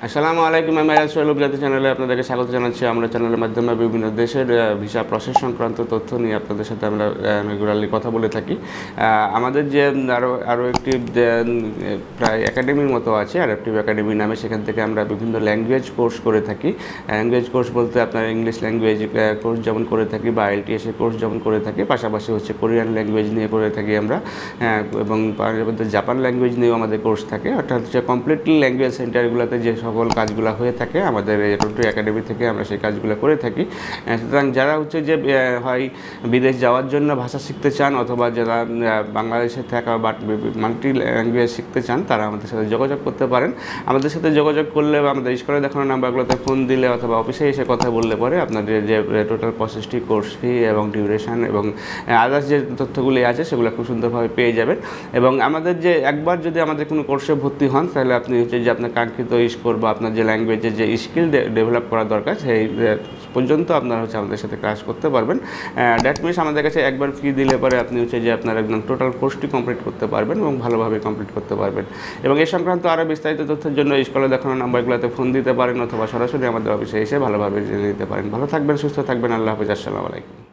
আসসালামু আলাইকুম। আমি সোহেল জাতি চ্যানেলে আপনাদেরকে স্বাগত জানাচ্ছি। আমরা চ্যানেলের মাধ্যমে বিভিন্ন দেশের ভিসা প্রসেস সংক্রান্ত তথ্য নিয়ে আপনাদের সাথে আমরা রেগুলারলি কথা বলে থাকি। আমাদের যে আরও একটি প্রায় একাডেমির মতো আছে, অ্যাডাপটিভ একাডেমি নামে, সেখান থেকে আমরা বিভিন্ন ল্যাঙ্গুয়েজ কোর্স করে থাকি। ল্যাঙ্গুয়েজ কোর্স বলতে আপনার ইংলিশ ল্যাঙ্গুয়েজ কোর্স যেমন করে থাকি বা IELTS কোর্স যেমন করে থাকি, পাশাপাশি হচ্ছে কোরিয়ান ল্যাঙ্গুয়েজ নিয়ে করে থাকি আমরা, এবং জাপান ল্যাঙ্গুয়েজ নিয়েও আমাদের কোর্স থাকে। অর্থাৎ হচ্ছে কমপ্লিটলি ল্যাঙ্গুয়েজ সেন্টারগুলোতে যে সকল কাজগুলো হয়ে থাকে আমাদের অ্যাডাপটিভ একাডেমি থেকে আমরা সেই কাজগুলো করে থাকি। সুতরাং যারা হচ্ছে যে হয় বিদেশ যাওয়ার জন্য ভাষা শিখতে চান, অথবা যারা বাংলাদেশে থাকা বা মাল্টি ল্যাঙ্গুয়েজ শিখতে চান, তারা আমাদের সাথে যোগাযোগ করতে পারেন। আমাদের সাথে যোগাযোগ করলে বা আমাদের স্ক্রিনে দেখানো নাম্বারগুলোতে ফোন দিলে অথবা অফিসে এসে কথা বললে পরে আপনাদের যে টোটাল প্রসেসটি, কোর্স ফি এবং ডিউরেশন এবং আদার্স যে তথ্যগুলি আছে সেগুলো খুব সুন্দরভাবে পেয়ে যাবেন। এবং আমাদের যে একবার যদি আমাদের কোনো কোর্সে ভর্তি হন, তাহলে আপনি হচ্ছে যে আপনার কাঙ্ক্ষিত স্কোর বা আপনার যে ল্যাঙ্গুয়েজের যে স্কিল ডেভেলপ করা দরকার সেই পর্যন্ত আপনারা হচ্ছে আমাদের সাথে ক্লাস করতে পারবেন। দ্যাট মিনস আমাদের কাছে একবার ফি দিলে পরে আপনি হচ্ছে যে আপনার একদম টোটাল কোর্সটি কমপ্লিট করতে পারবেন এবং ভালোভাবে কমপ্লিট করতে পারবেন। এবং এই সংক্রান্ত আরও বিস্তারিত তথ্যের জন্য স্কুলে দেখানো নাম্বারগুলোতে ফোন দিতে পারেন, অথবা সরাসরি আমাদের অফিসে এসে ভালোভাবে জেনে নিতে পারেন। ভালো থাকবেন, সুস্থ থাকবেন। আল্লাহ হাফেজ। আসসালামু আলাইকুম।